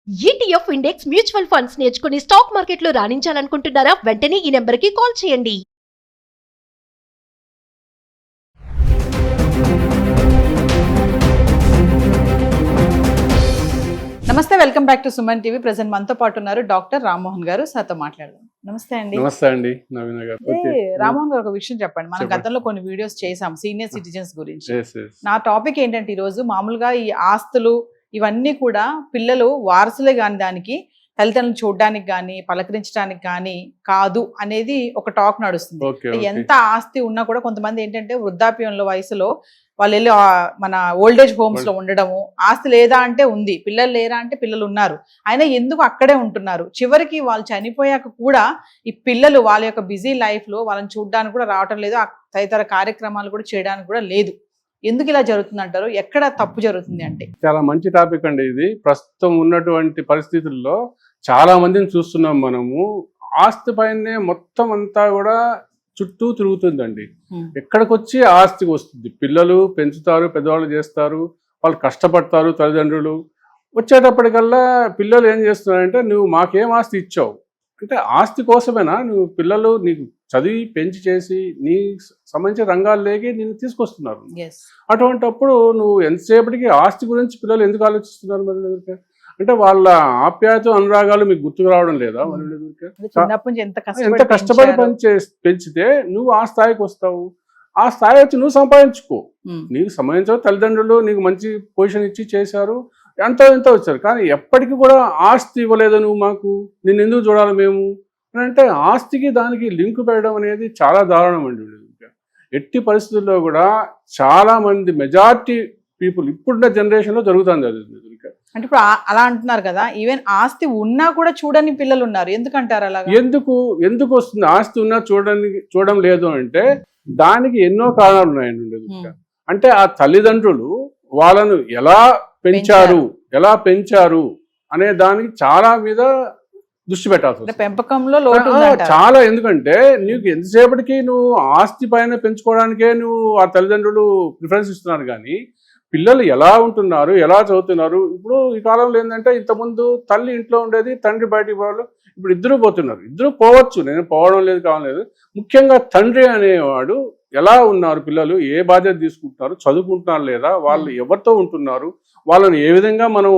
ETF index mutual funds నేర్చుకుని stock మార్కెట్లో రాణించాలనుకుంటున్నారా? వెంటనే ఈ నెంబర్కి కాల్ చేయండి. నమస్తే, welcome back to Suman TV. Present మనతో పాటు ఉన్నారు డాక్టర్ రామ్మోహన్ గారు. సార్తో మాట్లాడదాం. నమస్తే అండి. నమస్తే అండి నవీన గారు. రామ్మోహన్ గారు, ఒక విషయం చెప్పండి. మనం గతంలో కొన్ని వీడియోస్ చేసాం సీనియర్ సిటిజన్స్ గురించి. Yes. నా టాపిక్ ఏంటంటే ఈరోజు మామూలుగా ఈ ఆస్తులు ఇవన్నీ కూడా పిల్లలు వారసులే కాని దానికి తల్లిదండ్రులు చూడడానికి కానీ పలకరించడానికి కానీ కాదు అనేది ఒక టాక్ నడుస్తుంది. ఎంత ఆస్తి ఉన్నా కూడా కొంతమంది ఏంటంటే వృద్ధాప్యంలో వయసులో వాళ్ళు వెళ్ళి మన ఓల్డేజ్ హోమ్స్ లో ఉండడము, ఆస్తి లేదా అంటే ఉంది, పిల్లలు లేరా అంటే పిల్లలు ఉన్నారు, అయినా ఎందుకు అక్కడే ఉంటున్నారు, చివరికి వాళ్ళు చనిపోయాక కూడా ఈ పిల్లలు వాళ్ళ యొక్క బిజీ లైఫ్ లో వాళ్ళని చూడడానికి కూడా రావటం లేదు, తదితర కార్యక్రమాలు కూడా చేయడానికి కూడా లేదు. ఎందుకు ఇలా జరుగుతుంది అంటారు? ఎక్కడ తప్పు జరుగుతుంది అంటే? చాలా మంచి టాపిక్ అండి ఇది. ప్రస్తుతం ఉన్నటువంటి పరిస్థితుల్లో చాలా మందిని చూస్తున్నాం మనము. ఆస్తి పైనే మొత్తం అంతా కూడా చుట్టూ తిరుగుతుందండి. ఎక్కడికి వచ్చి ఆస్తికి వస్తుంది. పిల్లలు పెంచుతారు, పెద్దవాళ్ళు చేస్తారు, వాళ్ళు కష్టపడతారు, తల్లిదండ్రులు వచ్చేటప్పటికల్లా పిల్లలు ఏం చేస్తున్నారంటే, నువ్వు మాకేం ఆస్తి ఇచ్చావు అంటే ఆస్తి కోసమేనా నువ్వు పిల్లలు నీకు చదివి పెంచి చేసి నీ సంబంధించిన రంగాల్లోకి నేను తీసుకొస్తున్నారు. అటువంటిప్పుడు నువ్వు ఎంతసేపటికి ఆస్తి గురించి పిల్లలు ఎందుకు ఆలోచిస్తున్నారు? మరి అంటే వాళ్ళ ఆప్యాయత అనురాగాలు మీకు గుర్తుకు రావడం లేదా? ఎంత కష్టపడి పెంచితే నువ్వు ఆ స్థాయికి వస్తావు. ఆ స్థాయి వచ్చి నువ్వు సంపాదించుకో. నీకు సంబంధించిన తల్లిదండ్రులు నీకు మంచి పొజిషన్ ఇచ్చి చేశారు, ఎంతో ఎంతో వచ్చారు, కానీ ఎప్పటికీ కూడా ఆస్తి ఇవ్వలేదు నువ్వు మాకు, నిన్ను ఎందుకు చూడాలి మేము అంటే ఆస్తికి దానికి లింక్ పెట్టడం అనేది చాలా దారుణం అండి. ఎట్టి పరిస్థితుల్లో కూడా చాలా మంది మెజారిటీ పీపుల్ ఇప్పుడున్న జనరేషన్లో జరుగుతుంది అది. అంటే ఇప్పుడు అలా అంటున్నారు కదా, ఈవెన్ ఆస్తి ఉన్నా కూడా చూడని పిల్లలు ఉన్నారు, ఎందుకంటారు అలా? ఎందుకు వస్తుంది ఆస్తి ఉన్నా చూడడం లేదు అంటే దానికి ఎన్నో కారణాలు ఉన్నాయండి. అంటే ఆ తల్లిదండ్రులు వాళ్ళను ఎలా పెంచారు అనే దానికి చాలా మీద దృష్టి పెట్టాల్సి పెంపకంలో చాలా. ఎందుకంటే నీకు ఎంతసేపటికి నువ్వు ఆస్తి పైన పెంచుకోవడానికే నువ్వు ఆ తల్లిదండ్రులు ప్రిఫరెన్స్ ఇస్తున్నారు, కానీ పిల్లలు ఎలా ఉంటున్నారు, ఎలా చదువుతున్నారు. ఇప్పుడు ఈ కాలంలో ఏంటంటే ఇంతకుముందు తల్లి ఇంట్లో ఉండేది, తండ్రి బయటికి పోవాలి. ఇప్పుడు ఇద్దరు పోతున్నారు. ఇద్దరు పోవచ్చు, నేను పోవడం లేదు కావలేదు. ముఖ్యంగా తండ్రి అనేవాడు ఎలా ఉన్నారు, పిల్లలు ఏ బాధ్యత తీసుకుంటున్నారు, చదువుకుంటున్నారు లేదా, వాళ్ళు ఎవరితో ఉంటున్నారు, వాళ్ళని ఏ విధంగా మనం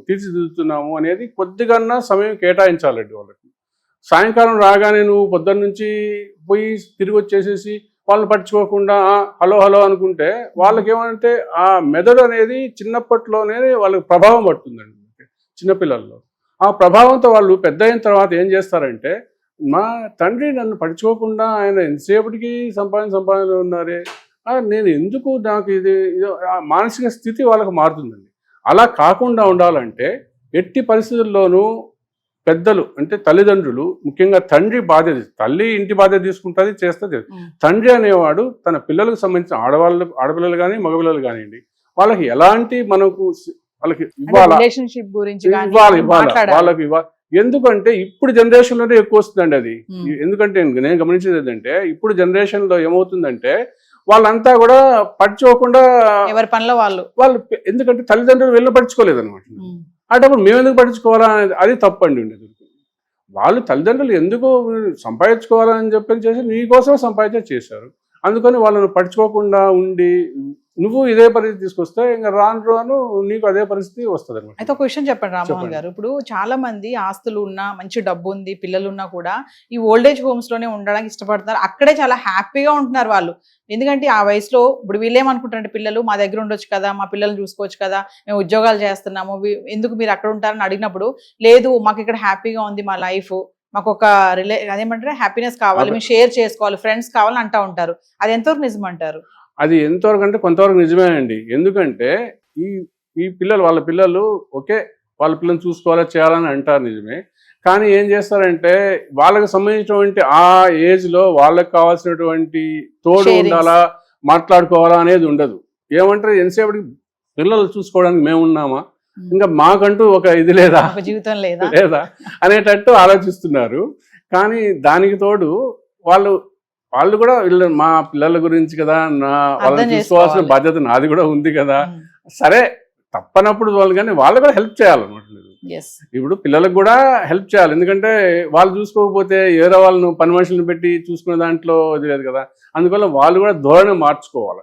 తీర్చిదిద్దుతున్నాము అనేది కొద్దిగా సమయం కేటాయించాలండి వాళ్ళకి. సాయంకాలం రాగానే నువ్వు పొద్దున్న నుంచి పోయి తిరిగి వచ్చేసేసి వాళ్ళని పట్టించుకోకుండా హలో హలో అనుకుంటే వాళ్ళకి ఏమంటే ఆ మెదడు అనేది చిన్నప్పట్లోనే వాళ్ళకి ప్రభావం పడుతుందండి చిన్నపిల్లల్లో. ఆ ప్రభావంతో వాళ్ళు పెద్ద అయిన తర్వాత ఏం చేస్తారంటే, మా తండ్రి నన్ను పట్టించుకోకుండా ఆయన ఎంతసేపటికి సంపాదన ఉన్నారే, నేను ఎందుకు, నాకు ఇది మానసిక స్థితి వాళ్ళకి మారుతుందండి. అలా కాకుండా ఉండాలంటే ఎట్టి పరిస్థితుల్లోనూ పెద్దలు అంటే తల్లిదండ్రులు, ముఖ్యంగా తండ్రి బాధ్యత, తల్లి ఇంటి బాధ్యత తీసుకుంటుంది, చేస్తుంది. తండ్రి అనేవాడు తన పిల్లలకు సంబంధించిన ఆడపిల్లలు కానీ మగపిల్లలు కానివ్వండి, వాళ్ళకి ఎలాంటి మనకు వాళ్ళకి ఇవ్వాలి వాళ్ళకి ఇవ్వాలి. ఎందుకంటే ఇప్పుడు జనరేషన్లోనే ఎక్కువ వస్తుందండి అది. ఎందుకంటే నేను గమనించేది ఏంటంటే, ఇప్పుడు జనరేషన్లో ఏమవుతుందంటే వాళ్ళంతా కూడా పట్టించుకోకుండా ఎవరి పనిలో వాళ్ళు ఎందుకంటే తల్లిదండ్రులు వెళ్ళి పట్టించుకోలేదు అనమాట. అటప్పుడు మేము ఎందుకు పట్టించుకోవాలా అనేది అది తప్పండి ఉండేది. వాళ్ళు తల్లిదండ్రులు ఎందుకు సంపాదించుకోవాలని చెప్పని చేసి నీకోసమే సంపాదించే చేశారు. అందుకని వాళ్ళని పట్టించుకోకుండా ఉండి నువ్వు ఇదే పరిస్థితి తీసుకొస్తే ఇంకా రాను నీకు అదే పరిస్థితి వస్తుంది అనమాట. అయితే ఒక విషయం చెప్పండి రామ్మోహన్ గారు, ఇప్పుడు చాలా మంది ఆస్తులు ఉన్నా, మంచి డబ్బు ఉంది, పిల్లలు ఉన్నా కూడా ఈ ఓల్డేజ్ హోమ్స్ లోనే ఉండడానికి ఇష్టపడుతున్నారు. అక్కడే చాలా హ్యాపీగా ఉంటున్నారు వాళ్ళు. ఎందుకంటే ఆ వయసులో ఇప్పుడు వీళ్ళేమనుకుంటారంటే, పిల్లలు మా దగ్గర ఉండొచ్చు కదా, మా పిల్లల్ని చూసుకోవచ్చు కదా, మేము ఉద్యోగాలు చేస్తున్నాము, ఎందుకు మీరు అక్కడ ఉంటారని అడిగినప్పుడు, లేదు మాకు ఇక్కడ హ్యాపీగా ఉంది మా లైఫ్, మాకు ఒక అదేమంటారు హ్యాపీనెస్ కావాలి, మేము షేర్ చేసుకోవాలి, ఫ్రెండ్స్ కావాలని అంటూ ఉంటారు. అది ఎంతవరకు నిజం అంటారు? అది ఎంతవరకు అంటే కొంతవరకు నిజమేనండి. ఎందుకంటే ఈ పిల్లలు వాళ్ళ పిల్లలు వాళ్ళ పిల్లల్ని చూసుకోవాలా చేయాలని అంటారు, నిజమే. కానీ ఏం చేస్తారంటే వాళ్ళకి సంబంధించినటువంటి ఆ ఏజ్లో వాళ్ళకి కావాల్సినటువంటి తోడు ఉండాలా, మాట్లాడుకోవాలా అనేది ఉండదు. ఏమంటారు, ఎంతసేపటికి పిల్లలు చూసుకోవడానికి మేము ఉన్నామా, ఇంకా మాకంటూ ఒక ఇది లేదా, జీవితం లేదా అనేటట్టు ఆలోచిస్తున్నారు. కానీ దానికి తోడు వాళ్ళు కూడా మా పిల్లల గురించి కదా, వాళ్ళని చూసుకోవాల్సిన బాధ్యత నాది కూడా ఉంది కదా, సరే తప్పనప్పుడు వాళ్ళు కానీ వాళ్ళు కూడా హెల్ప్ చేయాలన్నమాట. ఎస్ ఇప్పుడు పిల్లలకు కూడా హెల్ప్ చేయాలి, ఎందుకంటే వాళ్ళు చూసుకోకపోతే వేరే వాళ్ళను పని మనుషులను పెట్టి చూసుకునే దాంట్లో ఇది లేదు కదా. అందువల్ల వాళ్ళు కూడా ధోరణి మార్చుకోవాలి.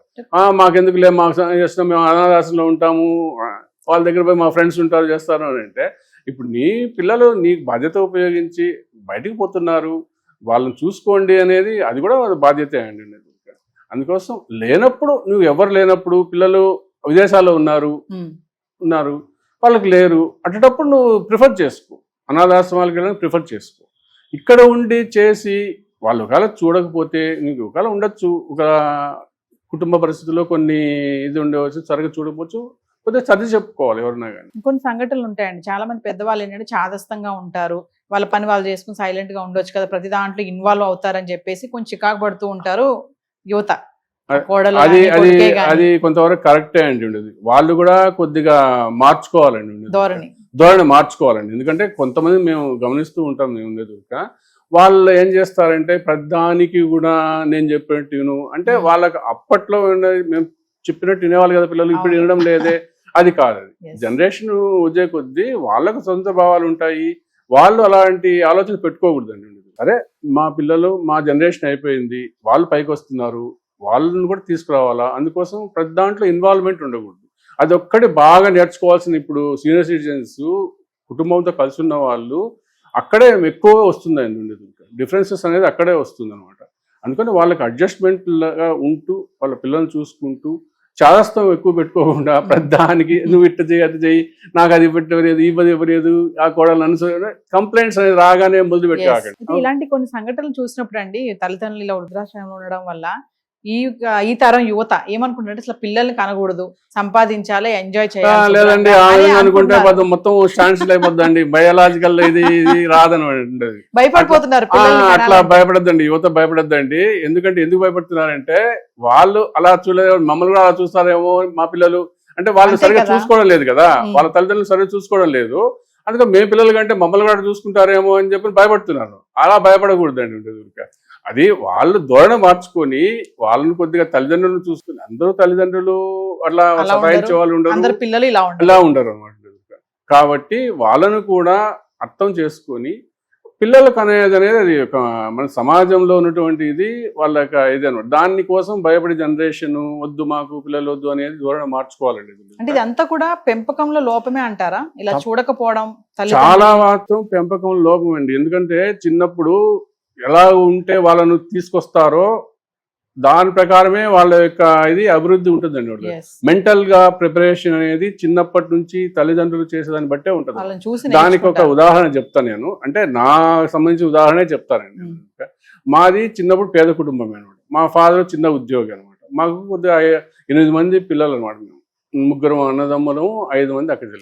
మాకెందుకు లేదు, మాకు చేస్తున్నాం, మేము అనాథాశ్రమంలో ఉంటాము, వాళ్ళ దగ్గర పోయి మా ఫ్రెండ్స్ ఉంటారు చేస్తారు అని అంటే, ఇప్పుడు నీ పిల్లలు నీ బాధ్యత ఉపయోగించి బయటికి పోతున్నారు, వాళ్ళని చూసుకోండి అనేది అది కూడా బాధ్యతే అండి. అందుకోసం లేనప్పుడు, నువ్వు ఎవరు లేనప్పుడు, పిల్లలు విదేశాల్లో ఉన్నారు వాళ్ళకి లేరు అటప్పుడు నువ్వు ప్రిఫర్ చేసుకో, అనాథాశ్రమాలకు వెళ్ళి ప్రిఫర్ చేసుకో. ఇక్కడ ఉండి చేసి వాళ్ళు ఒకవేళ చూడకపోతే నీకు ఒకవేళ ఉండొచ్చు, ఒక కుటుంబ పరిస్థితుల్లో కొన్ని ఇది ఉండవచ్చు, సరిగ్గా చూడకపోవచ్చు, కొద్దిగా సర్ది చెప్పుకోవాలి ఎవరన్నా కానీ. కొన్ని సంఘటనలు ఉంటాయండి, చాలా మంది పెద్దవాళ్ళు ఏంటంటే చాదస్తంగా ఉంటారు, వాళ్ళ పని వాళ్ళు చేసుకుని సైలెంట్ గా ఉండొచ్చు కదా, ప్రతి దాంట్లో ఇన్వాల్వ్ అవుతారని చెప్పేసి కొంచెం చికాకు పడుతూ ఉంటారు యువత. అది అది అది కొంతవరకు కరెక్టే అండి ఉండేది. వాళ్ళు కూడా కొద్దిగా మార్చుకోవాలండి, ధోరణి మార్చుకోవాలండి. ఎందుకంటే కొంతమంది మేము గమనిస్తూ ఉంటాం, మేము ఉండేది వాళ్ళు ఏం చేస్తారంటే ప్రధానికి కూడా నేను చెప్పినట్టు విను అంటే, వాళ్ళకి అప్పట్లో మేము చెప్పినట్టు వినేవాళ్ళు కదా పిల్లలు, ఇప్పుడు వినడం లేదే, అది కాదు. అది జనరేషన్ వచ్చే కొద్దీ వాళ్ళకు సొంత భావాలు ఉంటాయి, వాళ్ళు అలాంటి ఆలోచన పెట్టుకోకూడదండి. సరే మా పిల్లలు మా జనరేషన్ అయిపోయింది, వాళ్ళు పైకి వస్తున్నారు, వాళ్ళని కూడా తీసుకురావాలా, అందుకోసం ప్రతి దాంట్లో ఇన్వాల్వ్మెంట్ ఉండకూడదు. అది ఒక్కటి బాగా నేర్చుకోవాల్సిన ఇప్పుడు సీనియర్ సిటిజన్స్ కుటుంబంతో కలిసి ఉన్న వాళ్ళు అక్కడే ఎక్కువ వస్తుందండి, డిఫరెన్సెస్ అనేది అక్కడే వస్తుంది అనమాట. అందుకని వాళ్ళకి అడ్జస్ట్మెంట్గా ఉంటూ వాళ్ళ పిల్లల్ని చూసుకుంటూ చాదస్తం ఎక్కువ పెట్టుకోకుండా ప్రధానికి నువ్వు ఇట్ట చేయి అది చెయ్యి, నాకు అది పెట్టలేదు, ఈ పది ఇవ్వలేదు, ఆ కోడలు అనుసరి కంప్లైంట్స్ అనేది రాగానే మొదలు పెట్టాకండి. ఇలాంటి కొన్ని సంఘటనలు చూసినప్పుడు అండి, తల్లిదండ్రులు ఇలా వృద్ధాశ్రమంలో ఉండడం వల్ల ఈ తరం యువత ఏమనుకుంటారంటే అసలు పిల్లల్ని కనకూడదు, సంపాదించాలి, ఎంజాయ్ చేయాలి. లేదండి అనుకుంటే మొత్తం స్టాండ్స్ అయిపోద్దండి, బయాలజికల్ ఇది రాదనమాట, భయపడిపోతున్నారు. అట్లా భయపడద్దండి, యువత భయపడద్దండి. ఎందుకు భయపడుతున్నారంటే వాళ్ళు అలా చూడలేదు, మమ్మల్ని కూడా అలా చూస్తారేమో మా పిల్లలు అంటే, వాళ్ళు సరిగ్గా చూసుకోవడం లేదు కదా, వాళ్ళ తల్లిదండ్రులు సరిగ్గా చూసుకోవడం లేదు, అందుకే మేము పిల్లలు కంటే మమ్మల్ని కూడా చూసుకుంటారేమో అని చెప్పి భయపడుతున్నారు. అలా భయపడకూడదండి. అది వాళ్ళు ధోరణి మార్చుకొని వాళ్ళని కొద్దిగా తల్లిదండ్రులను చూసుకుని, అందరూ తల్లిదండ్రులు అట్లా సహాయించే వాళ్ళు ఉండరు, పిల్లలు ఇలా ఉండరు అనమాట. కాబట్టి వాళ్ళను కూడా అర్థం చేసుకొని పిల్లలకు అనేది అది ఒక మన సమాజంలో ఉన్నటువంటి ఇది వాళ్ళకి ఇది అనమాట. దానికోసం భయపడే జనరేషన్ వద్దు, మాకు పిల్లలు వద్దు అనేది ధోరణి మార్చుకోవాలండి. అంటే ఇదంతా కూడా పెంపకంలో లోపమే అంటారా, ఇలా చూడకపోవడం? చాలా మాత్రం పెంపకంలో లోపం అండి. ఎందుకంటే చిన్నప్పుడు ఎలా ఉంటే వాళ్ళను తీసుకొస్తారో దాని ప్రకారమే వాళ్ళ యొక్క ఇది అభివృద్ధి ఉంటుందండి. మెంటల్ గా ప్రిపరేషన్ అనేది చిన్నప్పటి నుంచి తల్లిదండ్రులు చేసేదాన్ని బట్టే ఉంటుంది. దానికి ఒక ఉదాహరణ చెప్తాను నేను, అంటే నాకు సంబంధించిన ఉదాహరణే చెప్తానండి. మాది చిన్నప్పుడు పేద కుటుంబం అనమాట, మా ఫాదర్ చిన్న ఉద్యోగి అనమాట, మాకు కొద్దిగా 8 మంది పిల్లలు అనమాట, మేము 3 అన్నదమ్ములము, 5 మంది అక్కడ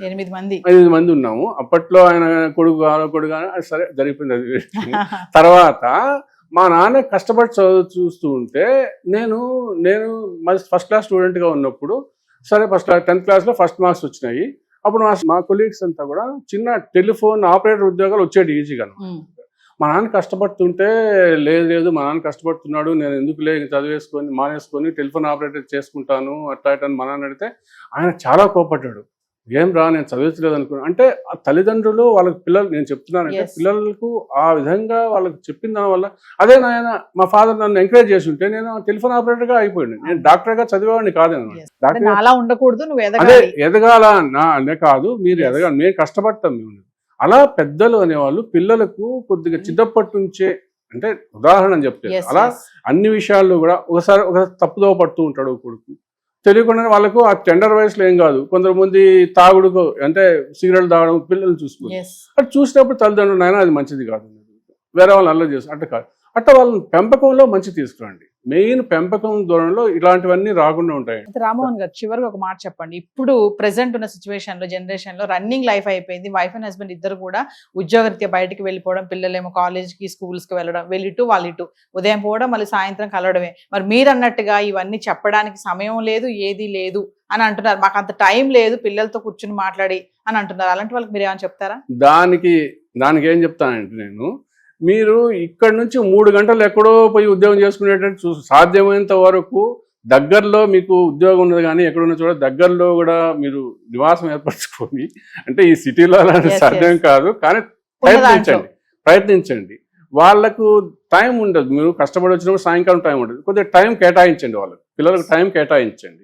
8 మంది ఉన్నాము. అప్పట్లో ఆయన కొడుకు సరే జరిగిపోయింది అది. తర్వాత మా నాన్న కష్టపడి చదువు చూస్తూ ఉంటే నేను ఫస్ట్ క్లాస్ స్టూడెంట్గా ఉన్నప్పుడు, సరే 10th క్లాస్లో ఫస్ట్ మార్క్స్ వచ్చినాయి. అప్పుడు మా కొలీగ్స్ అంతా కూడా చిన్న టెలిఫోన్ ఆపరేటర్ ఉద్యోగాలు వచ్చేటి ఈజీగా. మా నాన్న కష్టపడుతుంటే లేదు మా నాన్న కష్టపడుతున్నాడు, నేను ఎందుకు మానేసుకొని టెలిఫోన్ ఆపరేటర్ చేసుకుంటాను అట్లా అని మా నాన్న అడిగితే ఆయన చాలా కోపడ్డాడు. ఏం రా నేను చదివించలేదు అనుకున్నాను అంటే, ఆ తల్లిదండ్రులు వాళ్ళకి పిల్లలు, నేను చెప్తున్నానంటే పిల్లలకు ఆ విధంగా వాళ్ళకి చెప్పిన దాని వల్ల, అదే నాయన మా ఫాదర్ నన్ను ఎంకరేజ్ చేసి ఉంటే నేను టెలిఫోన్ ఆపరేటర్ గా అయిపోయింది, నేను డాక్టర్ గా చదివేవాడిని కాదనమాట. అలా ఉండకూడదు, అదే ఎదగాల అనే కాదు, మీరు ఎదగాలి, మేము కష్టపడతాం. మేము అలా పెద్దలు అనేవాళ్ళు పిల్లలకు కొద్దిగా చిన్నప్పటి నుంచే, అంటే ఉదాహరణ చెప్తే అలా అన్ని విషయాల్లో కూడా ఒక తప్పుదో పడుతూ ఉంటాడు కొడుకు, తెలియకుండా వాళ్ళకు ఆ టెండర్ వయసులో ఏం కాదు, కొంతమంది తాగుడుకు అంటే సిగరెట్ తాగడం పిల్లలు చూసుకుని అటు చూసినప్పుడు తల్లిదండ్రులు నాయన అది మంచిది కాదు, వేరే వాళ్ళు అల్లరి చేస్తారు అట్లా కాదు, అట్లా వాళ్ళని పెంపకంలో మంచి తీసుకురండి. మెయిన్ పెంపకం ధోరణిలో ఇలాంటివన్నీ రాకుండా ఉంటాయి. రామ్మోహన్ గారు చివరిగా ఒక మాట చెప్పండి, ఇప్పుడు ప్రెసెంట్ ఉన్న సిచ్యువేషన్ లో, జనరేషన్ లో రన్నింగ్ లైఫ్ అయిపోయింది, వైఫ్ అండ్ హస్బెండ్ ఇద్దరు కూడా ఉద్యోగరీత్యా బయటికి వెళ్ళిపోవడం, పిల్లలేమో కాలేజ్కి స్కూల్స్కి వెళ్ళడం, వాళ్ళిటు ఉదయం పోవడం మళ్ళీ సాయంత్రం కలవడమే. మరి మీరు అన్నట్టుగా ఇవన్నీ చెప్పడానికి సమయం లేదు, ఏది లేదు అని అంటున్నారు, మాకు అంత టైం లేదు పిల్లలతో కూర్చుని మాట్లాడి అని అంటున్నారు. అలాంటి వాళ్ళకి మీరు ఏమైనా చెప్తారా? దానికి ఏం చెప్తానంటే, నేను మీరు ఇక్కడ నుంచి 3 గంటలు ఎక్కడో పోయి ఉద్యోగం చేసుకునేటట్టు సాధ్యమైనంత వరకు దగ్గరలో మీకు ఉద్యోగం ఉన్నది కానీ ఎక్కడున్న చోట దగ్గరలో కూడా మీరు నివాసం ఏర్పరచుకొని, అంటే ఈ సిటీలో అలాంటి Yes, సాధ్యం yes. కాదు, కానీ ప్రయత్నించండి. వాళ్ళకు టైం ఉండదు, మీరు కష్టపడి వచ్చినప్పుడు సాయంకాలం టైం ఉండదు, కొద్దిగా టైం కేటాయించండి, పిల్లలకు టైం కేటాయించండి.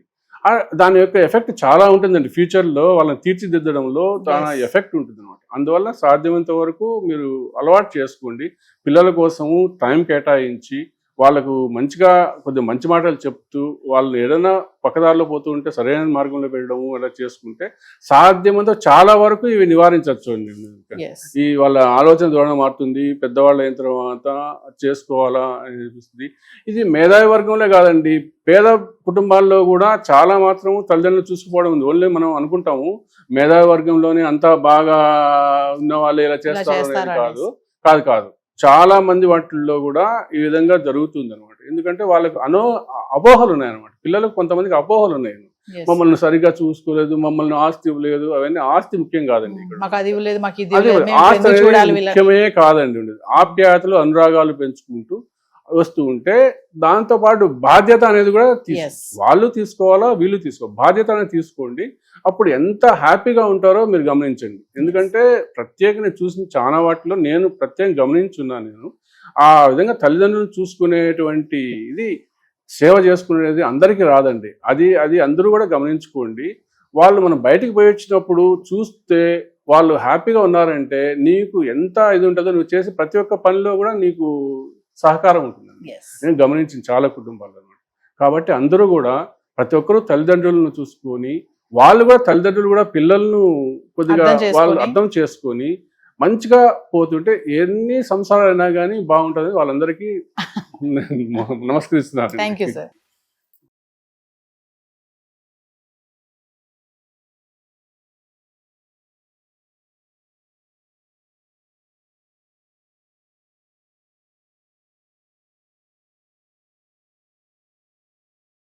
దాని యొక్క ఎఫెక్ట్ చాలా ఉంటుందండి, ఫ్యూచర్లో వాళ్ళని తీర్చిదిద్దడంలో చాలా Yes. ఎఫెక్ట్ ఉంటుంది అనమాట. అందువల్ల సాధ్యమైనంత వరకు మీరు అలవాటు చేసుకోండి, పిల్లల కోసము టైం కేటాయించి వాళ్ళకు మంచిగా కొద్దిగా మంచి మాటలు చెప్తూ వాళ్ళు ఏదైనా పక్కదారిలో పోతూ ఉంటే సరైన మార్గంలో పెట్టడము అలా చేసుకుంటే సాధ్యమంతో చాలా వరకు ఇవి నివారించవచ్చు అండి. Yes. ఈ వాళ్ళ ఆలోచన ధోరణి మారుతుంది, పెద్దవాళ్ళు అయిన తర్వాత చేసుకోవాలా అని అనిపిస్తుంది. ఇది మేధావి వర్గంలో కాదండి, పేద కుటుంబాల్లో కూడా చాలా మాత్రం తల్లిదండ్రులు చూసుకోవడం ఉంది. ఓన్లీ మనం అనుకుంటాము మేధావి వర్గంలోనే అంతా బాగా ఉన్న వాళ్ళు ఇలా చేస్తారు అనేది కాదు. చాలా మంది వాటిల్లో కూడా ఈ విధంగా జరుగుతుంది అనమాట. ఎందుకంటే వాళ్ళకు అపోహలు ఉన్నాయన్నమాట. పిల్లలకు కొంతమందికి అపోహలు ఉన్నాయి, Yes. మమ్మల్ని సరిగ్గా చూసుకోలేదు, మమ్మల్ని ఆస్తి ఇవ్వలేదు. అవన్నీ ఆస్తి ముఖ్యం కాదండి. ఇక్కడ మాకు అది ఇవ్వలేదు, మాకు ఇది అదే ఇవ్వలేదు, మేము ఆస్తి ఎందుకు అనేది చూడాలి వీళ్ళని? ముఖ్యమే కాదండి. ఉండేది ఆప్యాయతలు అనురాగాలు పెంచుకుంటూ వస్తూ ఉంటే దాంతో పాటు బాధ్యత అనేది కూడా Yes. వాళ్ళు తీసుకోవాలా, వీళ్ళు తీసుకోవాలి, బాధ్యత అనేది తీసుకోండి. అప్పుడు ఎంత హ్యాపీగా ఉంటారో మీరు గమనించండి. ఎందుకంటే ప్రత్యేకంగా చూసిన చాలా వాటిలో నేను ప్రత్యేకంగా గమనించున్నాను. నేను ఆ విధంగా తల్లిదండ్రులను చూసుకునేటువంటి ఇది, సేవ చేసుకునేది అందరికీ రాదండి. అది అందరూ కూడా గమనించుకోండి. వాళ్ళు మనం బయటికి పోయి వచ్చినప్పుడు చూస్తే వాళ్ళు హ్యాపీగా ఉన్నారంటే నీకు ఎంత ఇది ఉంటుందో, నువ్వు చేసే ప్రతి ఒక్క పనిలో కూడా నీకు సహకారం ఉంటుందండి. Yes. నేను గమనించిన చాలా కుటుంబాలు అనమాట. కాబట్టి అందరూ కూడా ప్రతి ఒక్కరూ తల్లిదండ్రులను చూసుకొని, వాళ్ళు కూడా తల్లిదండ్రులు కూడా పిల్లలను కొద్దిగా వాళ్ళు అర్థం చేసుకొని మంచిగా పోతుంటే ఎన్ని సంసారాలు అయినా కానీ బాగుంటుంది. వాళ్ళందరికీ నమస్కరిస్తున్నాను. Thank you sir.